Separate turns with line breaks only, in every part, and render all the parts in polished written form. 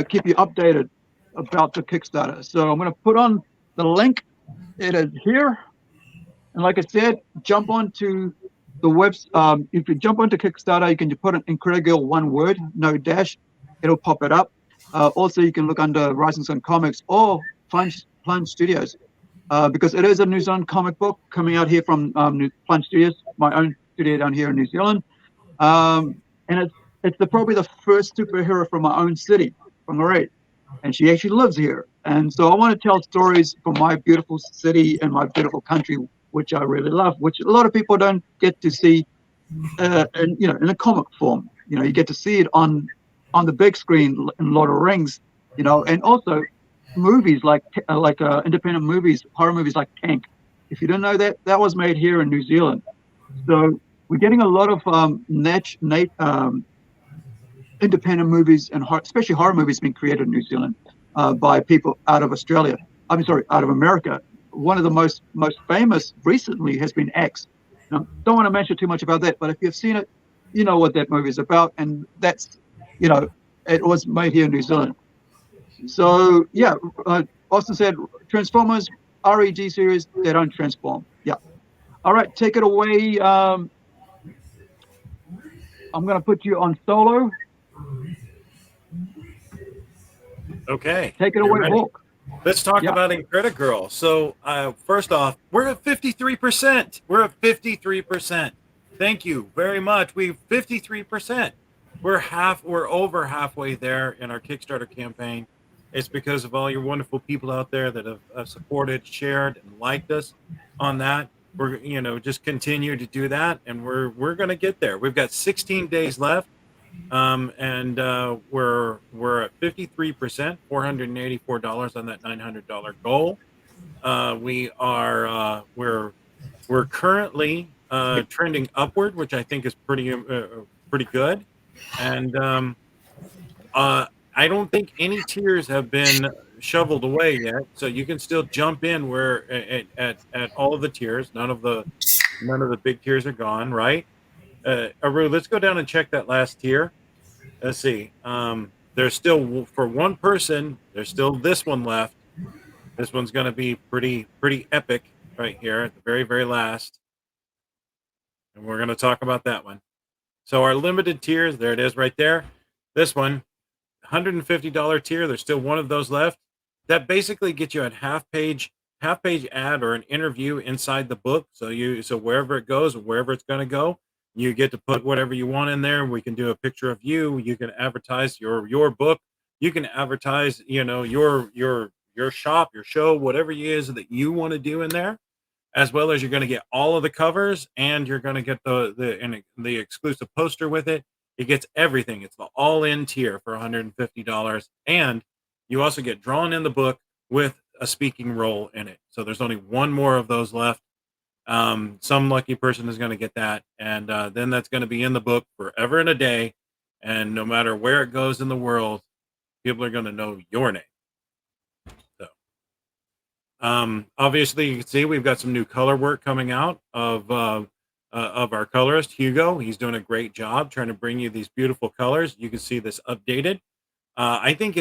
keep you updated about the Kickstarter. So I'm going to put on the link. It is here. And like I said, jump onto the webs. If you jump onto Kickstarter, you can just put an Incredi-Girl one word, no dash. It'll pop it up. Also, you can look under Rising Sun Comics or Plunge Studios, because it is a New Zealand comic book coming out here from Plunge Studios, my own studio down here in New Zealand. And it's probably the first superhero from my own city, from Lorette, and she actually lives here. And so I want to tell stories from my beautiful city and my beautiful country, which I really love, which a lot of people don't get to see, in a comic form. You get to see it on the big screen in Lord of the Rings, and also movies like independent movies, horror movies like Tank. If you didn't know that, that was made here in New Zealand. So we're getting a lot of independent movies and especially horror movies being created in New Zealand by people out of Australia. I'm sorry, out of America. One of the most famous recently has been X. Now, don't want to mention too much about that, but if you've seen it, you know what that movie is about, and that's, it was made here in New Zealand. So yeah, Austin said Transformers REG series, they don't transform. Yeah. All right, take it away. I'm going to put you on solo.
Okay.
Take it away, Hawk.
Let's talk about Incredi-Girl. So first off, we're at 53%. We're at 53%. Thank you very much. We've 53%. We're over halfway there in our Kickstarter campaign. It's because of all your wonderful people out there that have supported, shared, and liked us on that. We're just continue to do that, and we're going to get there. We've got 16 days left. And we're at 53%, $484 on that $900 goal. We're currently trending upward, which I think is pretty good. And I don't think any tiers have been shoveled away yet, so you can still jump in where at all of the tiers. None of the big tiers are gone, right? Aru, let's go down and check that last tier. Let's see. There's still, for one person, there's still this one left. This one's going to be pretty epic right here at the very, very last. And we're going to talk about that one. So our limited tiers, there it is right there. This one, $150 tier. There's still one of those left. That basically gets you a half page ad or an interview inside the book. So wherever it goes, or wherever it's going to go, you get to put whatever you want in there. We can do a picture of you. You can advertise your book. You can advertise, your shop, your show, whatever it is that you want to do in there, as well as you're going to get all of the covers, and you're going to get the exclusive poster with it. It gets everything. It's the all-in tier for $150, and you also get drawn in the book with a speaking role in it. So there's only one more of those left. Some lucky person is going to get that, and then that's going to be in the book forever and a day, and no matter where it goes in the world, people are going to know your name. So obviously you can see we've got some new color work coming out of our colorist Hugo. He's doing a great job trying to bring you these beautiful colors. You can see this updated. I think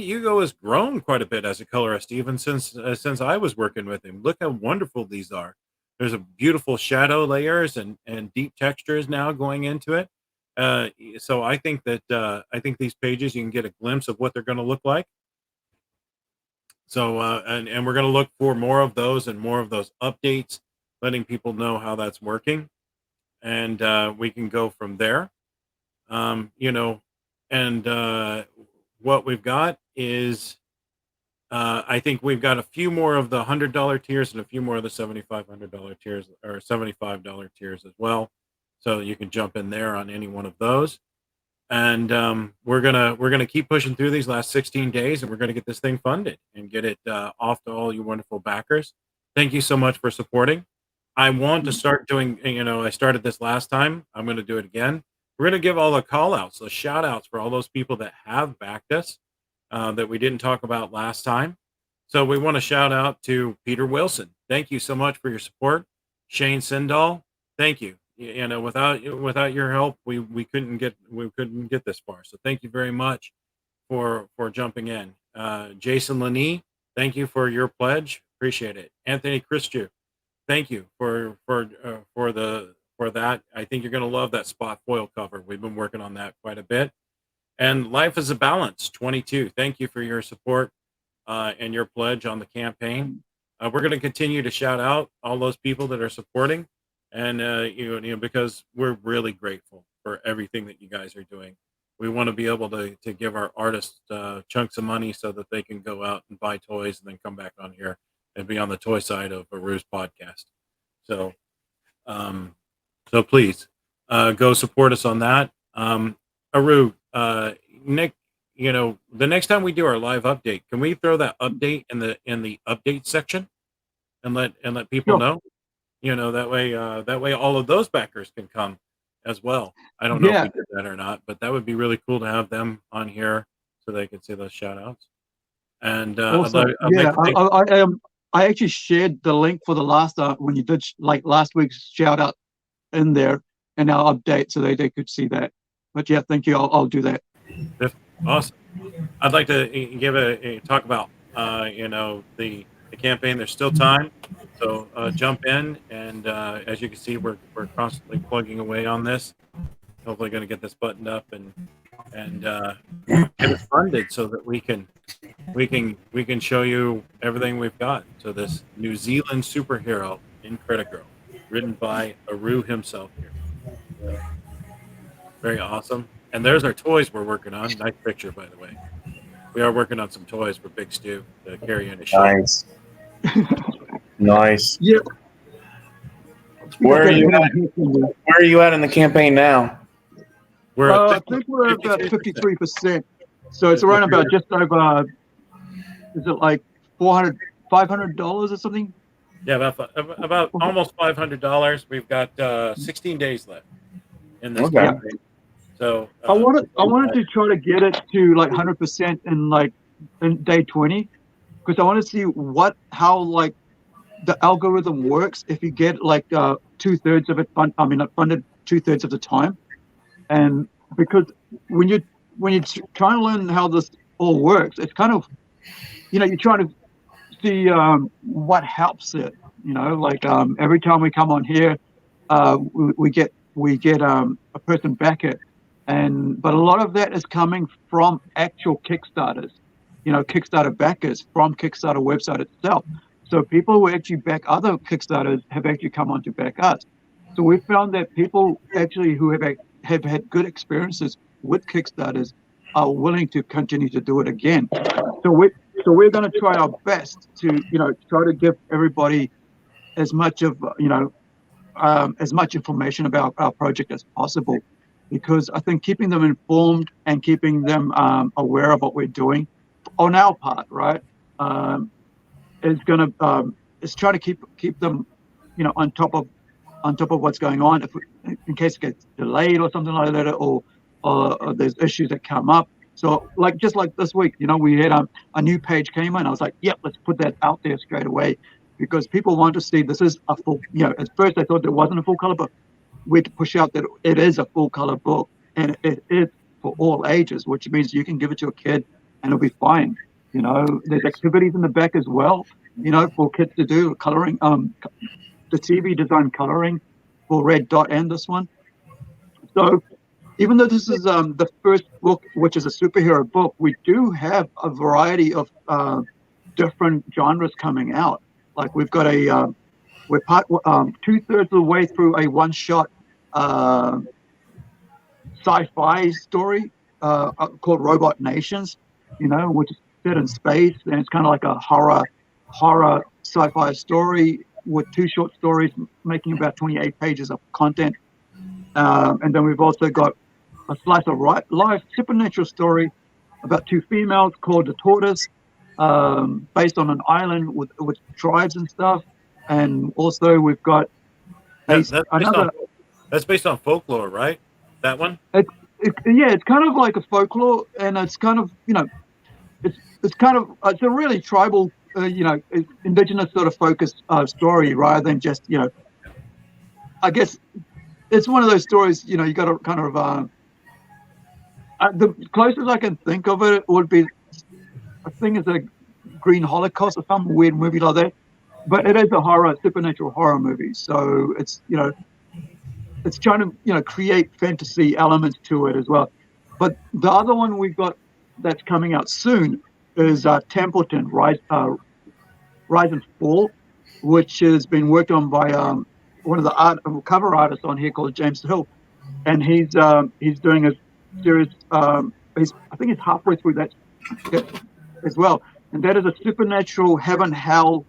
Hugo has grown quite a bit as a colorist, even since I was working with him. Look how wonderful these are. There's a beautiful shadow layers and deep textures now going into it. So I think these pages, you can get a glimpse of what they're going to look like. So and we're going to look for more of those and more of those updates, letting people know how that's working, and we can go from there. What we've got is I think we've got a few more of the $100 tiers and a few more of the $7,500 tiers, or $75 tiers as well. So you can jump in there on any one of those. And we're gonna keep pushing through these last 16 days, and we're gonna get this thing funded and get it off to all you wonderful backers. Thank you so much for supporting. I want to start doing, I started this last time. I'm going to do it again. We're going to give all the call outs, the shout outs for all those people that have backed us that we didn't talk about last time. So we want to shout out to Peter Wilson. Thank you so much for your support. Shane Sindall, thank you. Without your help, we couldn't get this far. So thank you very much. for jumping in. Jason Laney, thank you for your pledge. Appreciate it. Anthony Christiu, thank you for that. I think you're going to love that spot foil cover. We've been working on that quite a bit. And Life is a Balance 22. Thank you for your support and your pledge on the campaign. We're going to continue to shout out all those people that are supporting, and because we're really grateful for everything that you guys are doing. We want to be able to give our artists chunks of money so that they can go out and buy toys and then come back on here and be on the toy side of Aru's podcast. So, so please go support us on that. Aru, Nick, the next time we do our live update, can we throw that update in the update section and let people know? That way all of those backers can come as well. I don't know if we did that or not, but that would be really cool to have them on here so they can see those shout outs. And
also, I actually shared the link for the last when you did last week's shout out in there and our update so they could see that. But yeah, thank you. I'll do that.
Awesome. I'd like to give a talk about the campaign. There's still time, so jump in, and as you can see, we're constantly plugging away on this. Hopefully, going to get this buttoned up and get it funded so that we can show you everything we've got. So this New Zealand superhero, Incredi-Girl, written by Aru himself here. So, very awesome. And there's our toys we're working on. Nice picture, by the way. We are working on some toys for Big Stu to carry in his show.
Nice. Nice.
Yeah.
Where are you at in the campaign now?
I think we're about 53%. So it's around about just over, is it like $500 or something?
Yeah, about almost $500. We've got 16 days left in this campaign. So
I wanted to try to get it to like 100% in day 20, because I want to see how the algorithm works if you get 2/3 of it funded 2/3 of the time. And because when you're trying to learn how this all works, it's kind of you're trying to see what helps it. Every time we come on here, we get a person back it. But a lot of that is coming from actual Kickstarters, Kickstarter backers from Kickstarter website itself. So people who actually back other Kickstarters have actually come on to back us. So we found that people actually who have had good experiences with Kickstarters are willing to continue to do it again. So we're going to try our best to try to give everybody as much of as much information about our project as possible. Because I think keeping them informed and keeping them aware of what we're doing on our part, right, is going to is try to keep them, on top of what's going on. In case it gets delayed or something like that, or there's issues that come up. So just like this week, we had a new page came in. I was like, yep, let's put that out there straight away, because people want to see this is a full. At first I thought there wasn't a full color book. We had to push out that it is a full color book, and it is for all ages, which means you can give it to a kid and it'll be fine. There's activities in the back as well, for kids to do coloring, the TV design coloring for Red Dot and this one. So even though this is the first book, which is a superhero book, we do have a variety of different genres coming out. Like we've got we're 2/3 of the way through a one-shot sci-fi story called Robot Nations, which is set in space, and it's kind of like a horror sci-fi story with 2 short stories making about 28 pages of content. And then we've also got a slice of life supernatural story about 2 females called the Tortoise, based on an island with tribes and stuff. And also we've got
that's based on folklore, right? That one?
It's kind of like a folklore, and it's kind of it's a really tribal, indigenous sort of focused story, rather than just I guess it's one of those stories. You got to kind of The closest I can think of it would be, I think it's a Green Holocaust or some weird movie like that. But it is a horror, supernatural horror movie. So it's, it's trying to, create fantasy elements to it as well. But the other one we've got that's coming out soon is Templeton, Rise and Fall, which has been worked on by one of the cover artists on here called James Hill. And he's doing a series, I think he's halfway through that as well. And that is a supernatural heaven hell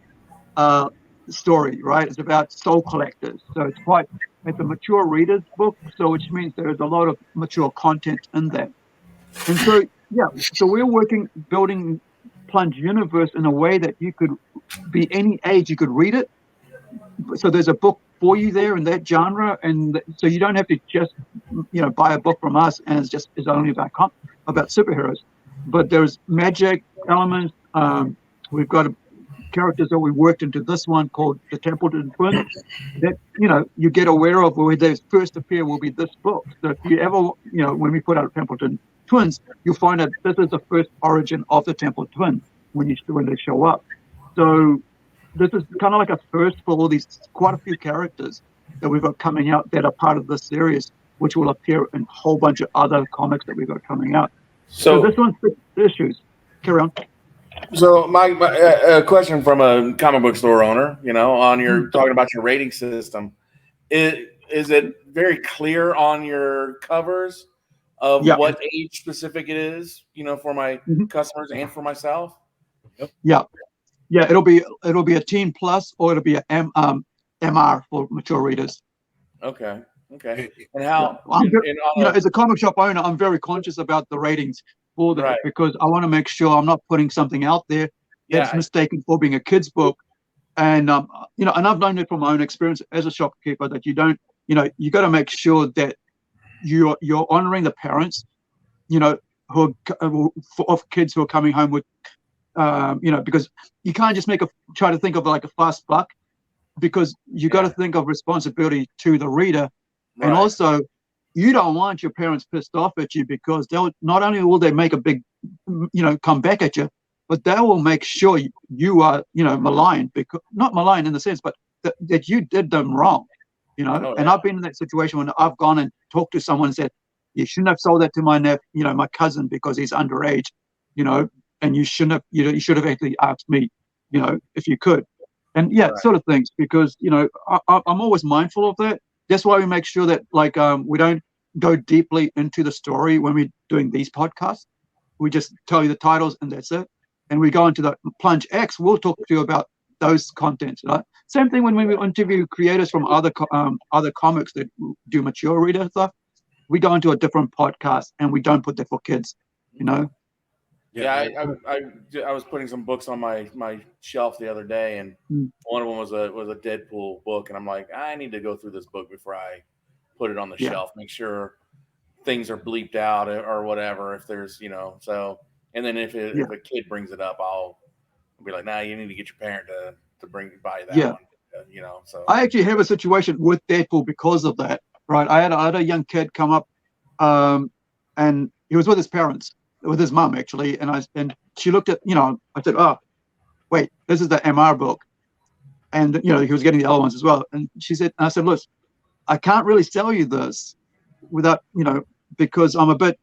story, right? It's about soul collectors. So it's a mature reader's book, so which means there's a lot of mature content in there. And so so we're building Plunge Universe in a way that you could be any age, you could read it. So there's a book for you there in that genre, and so you don't have to just buy a book from us and it's only about superheroes. But there's magic elements. We've got characters that we worked into this one called the Templeton Twins that you get aware of where they first appear will be this book. So if you ever when we put out Templeton Twins, you'll find that this is the first origin of the Templeton Twins when they show up. So this is kind of like a first for all these quite a few characters that we've got coming out that are part of this series, which will appear in a whole bunch of other comics that we've got coming out. So this one's 6 issues. Carry on.
So my question from a comic book store owner, on your talking about your rating system, is it very clear on your covers of what age specific it is, for my customers and for myself?
Yep. Yeah, it'll be a teen plus or it'll be a MR for mature readers.
Okay. And how?
As a comic shop owner, I'm very conscious about the ratings for that because I want to make sure I'm not putting something out there that's mistaken for being a kid's book. And and I've known it from my own experience as a shopkeeper that you don't, you got to make sure that you're honoring the parents, of kids who are coming home with, because you can't just try to think of like a fast buck, because you got to think of responsibility to the reader, and also you don't want your parents pissed off at you because they'll not only will they make a big, come back at you, but they will make sure you are, maligned, because not maligned in the sense, but that you did them wrong, And I've been in that situation when I've gone and talked to someone and said, you shouldn't have sold that to my my cousin because he's underage, and you shouldn't have, you should have actually asked me, if you could, and sort of things, because I'm always mindful of that. That's why we make sure that we don't go deeply into the story when we're doing these podcasts. We just tell you the titles and that's it. And we go into the Plunge X, we'll talk to you about those contents. Right? Same thing when we interview creators from other comics that do mature reader stuff. We go into a different podcast and we don't put that for kids,
Yeah, I was putting some books on my shelf the other day, and one of them was a Deadpool book, and I'm like, I need to go through this book before I put it on the shelf, make sure things are bleeped out or whatever. If there's so, and then if a kid brings it up, I'll be like, nah, you need to get your parent to buy that one. So
I actually have a situation with Deadpool because of that. Right, I had a young kid come up, and he was with his parents. With his mum actually, and she looked at, I said, oh, wait, this is the MR book, and he was getting the other ones as well, and she said, and I said, look, I can't really sell you this without, because I'm a bit,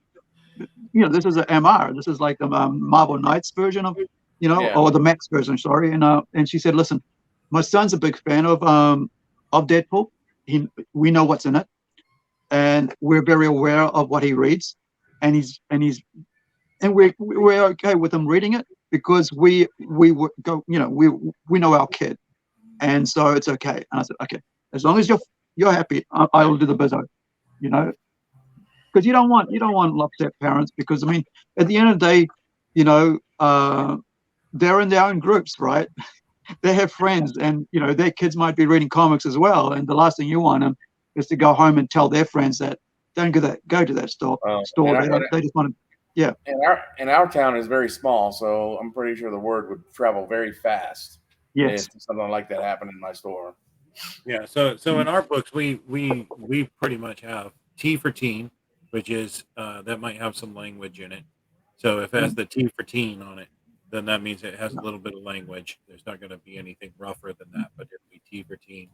this is an MR, this is like the Marvel Knights version of, or the Max version, sorry, and she said, listen, my son's a big fan of Deadpool. We know what's in it, and we're very aware of what he reads, and we're okay with him reading it because we would go, we know our kid, and so it's okay. And I said, okay, as long as you're happy, I will do the bizzo, because you don't want upset parents, because I mean, at the end of the day, they're in their own groups, right? They have friends, and their kids might be reading comics as well, and the last thing you want them is to go home and tell their friends that don't go to that store. They just want to. Yeah.
And our town is very small, so I'm pretty sure the word would travel very fast.
Yes.
If something like that happened in my store.
Yeah. So in our books, we pretty much have T for teen, which is that might have some language in it. So if it has the T for teen on it, then that means it has a little bit of language. There's not going to be anything rougher than that, but it'll be T for teen.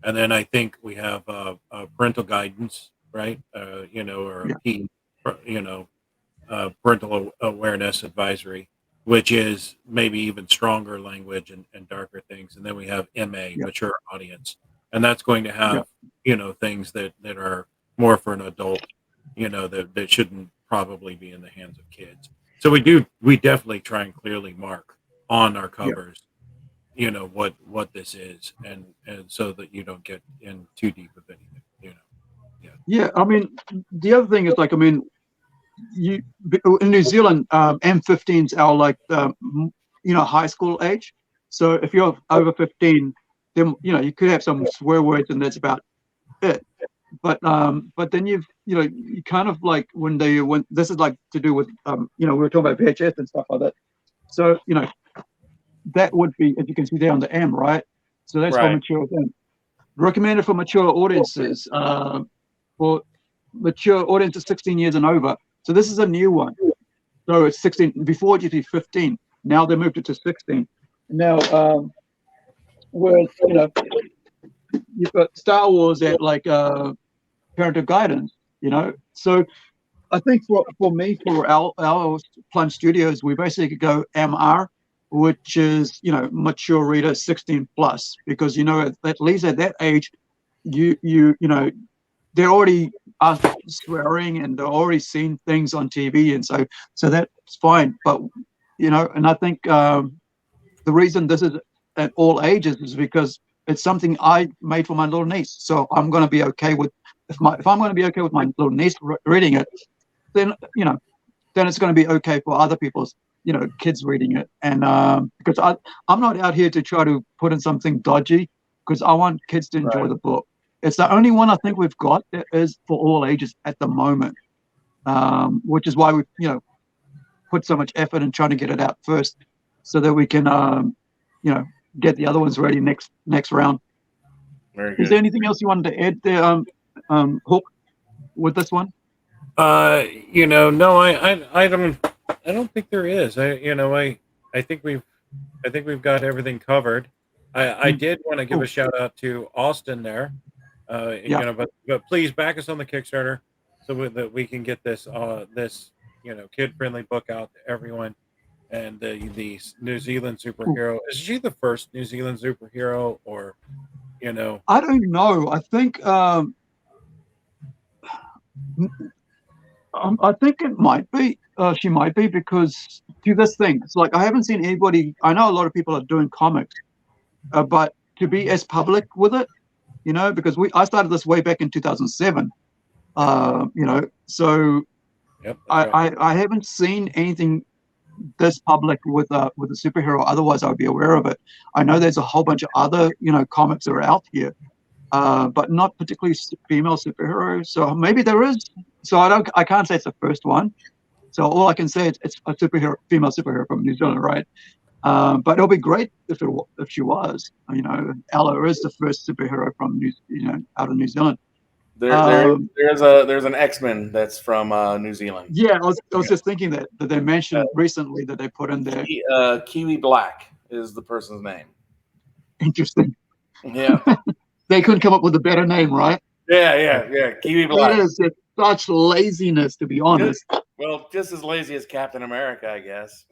And then I think we have parental guidance, right? You know, or P, you know, parental awareness advisory, which is maybe even stronger language and darker things. And then we have MA, mature audience, and that's going to have you know, things that are more for an adult, you know, that shouldn't probably be in the hands of kids. So we definitely try and clearly mark on our covers, you know, what this is, and so that you don't get in too deep of anything, you know.
Yeah, I mean, the other thing is, like, I mean, you in New Zealand, M15's our, like, you know, high school age. So if you're over 15, then, you know, you could have some swear words, and that's about it. But then you know, you kind of like when this is like to do with you know, we were talking about VHS and stuff like that. So, you know, that would be, as you can see there on the M, right? So that's for mature things. Recommended for mature audiences, for mature audiences 16 years and over. So this is a new one. So it's 16. Before it used to be 15. Now they moved it to 16. Now, whereas, you know, you've got Star Wars at like parental guidance, you know. So I think for me, for our Plunge Studios, we basically go MR, which is, you know, mature reader 16 plus, because, you know, at least at that age, you know, they're already swearing and they're already seen things on TV, and so that's fine. But, you know, and I think the reason this is at all ages is because it's something I made for my little niece. So I'm going to be okay with if I'm going to be okay with my little niece reading it, then, you know, then it's going to be okay for other people's, you know, kids reading it. And because I'm not out here to try to put in something dodgy, because I want kids to enjoy the book. It's the only one I think we've got that is for all ages at the moment, which is why we, you know, put so much effort in trying to get it out first, so that we can, you know, get the other ones ready next round.
Very good.
Is there anything else you wanted to add there, Hook, with this one?
You know, no, I don't think there is. I think we've got everything covered. I did want to give a shout out to Austin there. You know, but please back us on the Kickstarter so that we can get this you know, kid-friendly book out to everyone. And the New Zealand superhero, is she the first New Zealand superhero, or, you know?
I don't know. I think it might be. She might be, because to this thing, it's like I haven't seen anybody. I know a lot of people are doing comics, but to be as public with it, you know, because I started this way back in 2007. You know, so I haven't seen anything this public with a superhero. Otherwise, I would be aware of it. I know there's a whole bunch of other, you know, comics that are out here, but not particularly female superheroes. So maybe there is. So I can't say it's the first one. So all I can say is it's a female superhero from New Zealand, right? But it'll be great if she was. You know, Ella is the first superhero from out of New Zealand.
There's an X-Men that's from New Zealand.
Yeah, I was just thinking that they mentioned recently that they put in there.
Kiwi Black is the person's name.
Interesting.
Yeah.
They couldn't come up with a better name, right?
Yeah. Kiwi Black.
That is such laziness, to be honest.
Well, just as lazy as Captain America, I guess.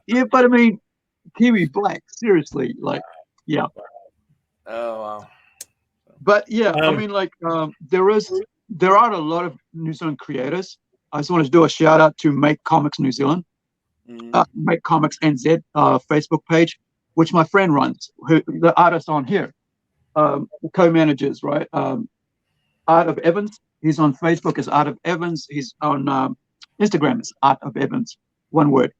Yeah, but I mean, Kiwi Black, seriously, like, yeah.
Oh, wow.
But yeah, I mean, like, there are a lot of New Zealand creators. I just wanted to do a shout out to Make Comics New Zealand, Make Comics NZ Facebook page, which my friend runs, the artist on here, co-managers, right? Art of Evans. He's on Facebook as Art of Evans. He's on Instagram as Art of Evans, one word.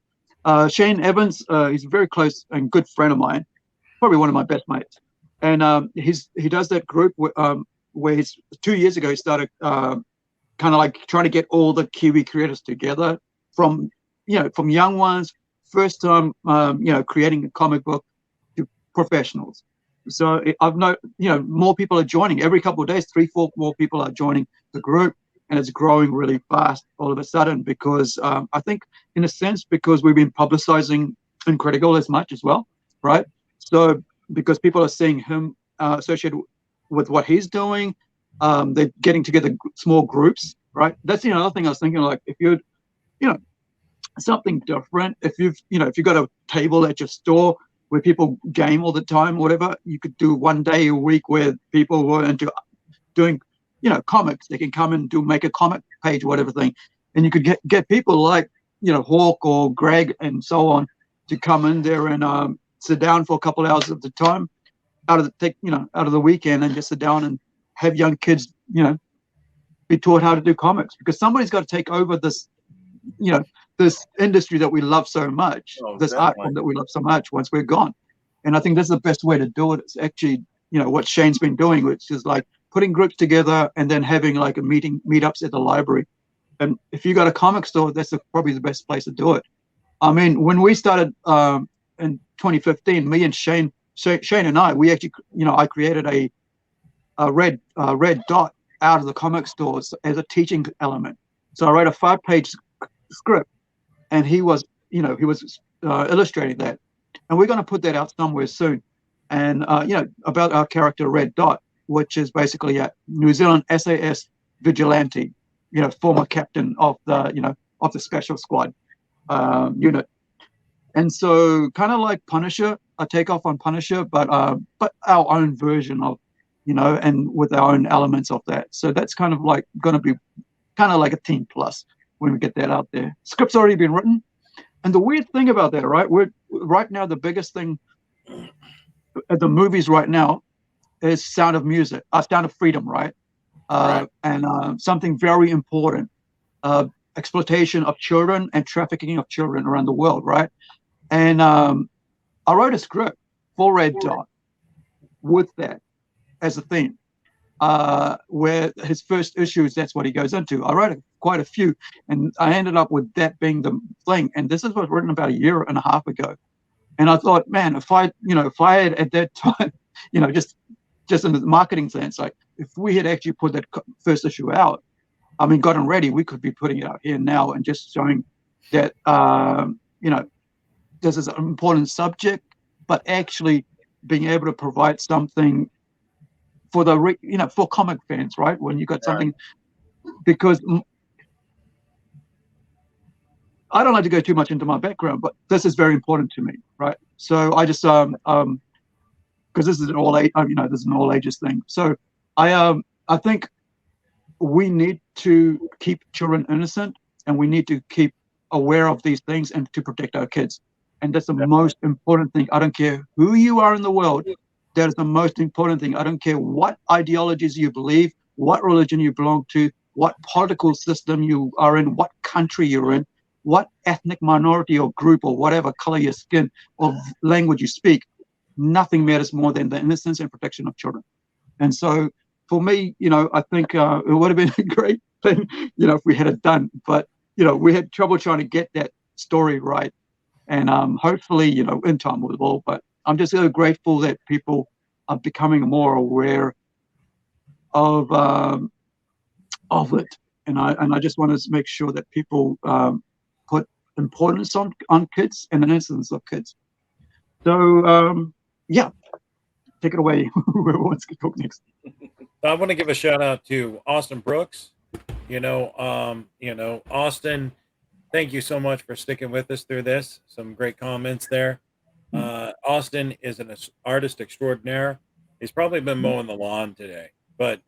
Shane Evans, he's a very close and good friend of mine, probably one of my best mates. And he does that group where he's 2 years ago he started kind of like trying to get all the Kiwi creators together, from young ones, first time creating a comic book, to professionals. So I've more people are joining every couple of days. 3-4 more people are joining the group, and it's growing really fast all of a sudden because I think, in a sense, because we've been publicizing Incredi-Girl as much as well, right? So because people are seeing him associated with what he's doing, they're getting together small groups, right? That's the other thing I was thinking. Like, if you're, something different. If you've got a table at your store where people game all the time, whatever, you could do one day a week where people were into doing, comics. They can come and make a comic page, whatever thing, and you could get people like, Hawk or Greg and so on to come in there and sit down for a couple hours at the time out of the weekend and just sit down and have young kids, be taught how to do comics, because somebody's got to take over this, this industry that we love so much, this art form that we love so much once we're gone. And I think that's the best way to do it. It's actually, what Shane's been doing, which is like putting groups together and then having like meetups at the library. And if you got a comic store, that's probably the best place to do it. I mean, when we started in 2015, me and Shane and I, we actually, I created a red dot out of the comic stores as a teaching element. So I wrote a 5-page script, and he was illustrating that, and we're going to put that out somewhere soon. And about our character Red Dot, which is basically a New Zealand SAS vigilante, former captain of the of the special squad unit. And so kind of like Punisher, a takeoff on Punisher, but our own version of, and with our own elements of that. So that's kind of like going to be kind of like a Team Plus when we get that out there. Script's already been written. And the weird thing about that, right? Right now, the biggest thing at the movies right now is Sound of Music, Sound of Freedom, right?
Right.
And something very important, exploitation of children and trafficking of children around the world, right? And I wrote a script for Red Dot with that as a theme, where his first issues, that's what he goes into. I wrote quite a few, and I ended up with that being the thing. And this was written about 1.5 years ago. And I thought, man, if I had at that time, just in the marketing sense, like if we had actually put that first issue out, I mean, gotten ready, we could be putting it out here now and just showing that, this is an important subject, but actually being able to provide something for for comic fans, right? When you got something, because I don't like to go too much into my background, but this is very important to me, right? So I just because this is an all age, this is an all ages thing. So I think we need to keep children innocent, and we need to keep aware of these things and to protect our kids. And that's the most important thing. I don't care who you are in the world. That is the most important thing. I don't care what ideologies you believe, what religion you belong to, what political system you are in, what country you're in, what ethnic minority or group or whatever color your skin or language you speak. Nothing matters more than the innocence and protection of children. And so for me, I think it would have been a great thing, if we had it done. But, we had trouble trying to get that story right. And hopefully, in time we will. But I'm just so grateful that people are becoming more aware of it. And I just want to make sure that people put importance on kids and the innocence of kids. So, yeah, take it away. Whoever wants to talk next.
I want to give a shout out to Austin Brooks. Austin, thank you so much for sticking with us through this. Some great comments there. Austin is an artist extraordinaire. He's probably been mowing the lawn today, but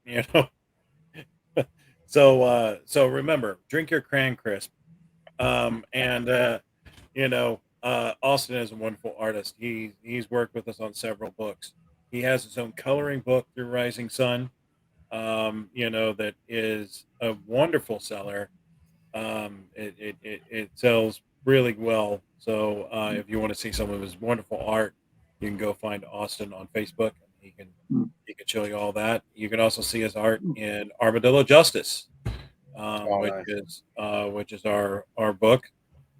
so remember, drink your Cran Crisp. Austin is a wonderful artist. He's worked with us on several books. He has his own coloring book through Rising Sun, that is a wonderful seller. It sells really well. So if you want to see some of his wonderful art, you can go find Austin on Facebook. He can show you all that. You can also see his art in Armadillo Justice, which is our book.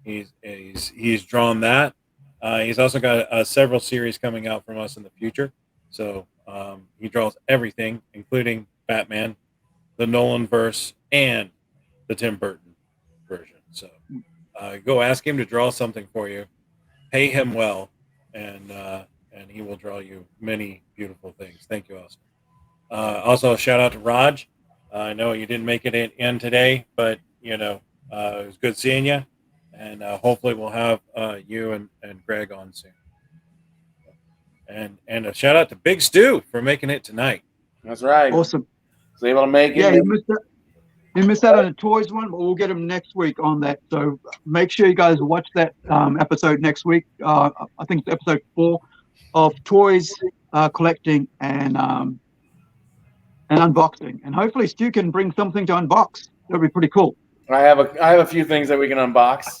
He's drawn that. He's also got several series coming out from us in the future. So he draws everything, including Batman, the Nolan verse, and the Tim Burton version. So go ask him to draw something for you. Pay him well, and he will draw you many beautiful things. Thank you, Austin. Also, a shout out to Raj. I know you didn't make it in today, but it was good seeing you, and hopefully we'll have you and Greg on soon. And a shout out to Big Stu for making it tonight.
That's right.
Awesome.
Was able to make it.
Yeah, you missed out on the toys one, but we'll get him next week on that. So make sure you guys watch that episode next week. I think it's episode 4 of toys, collecting, and unboxing. And hopefully Stu can bring something to unbox. That'll be pretty cool.
I have a few things that we can unbox.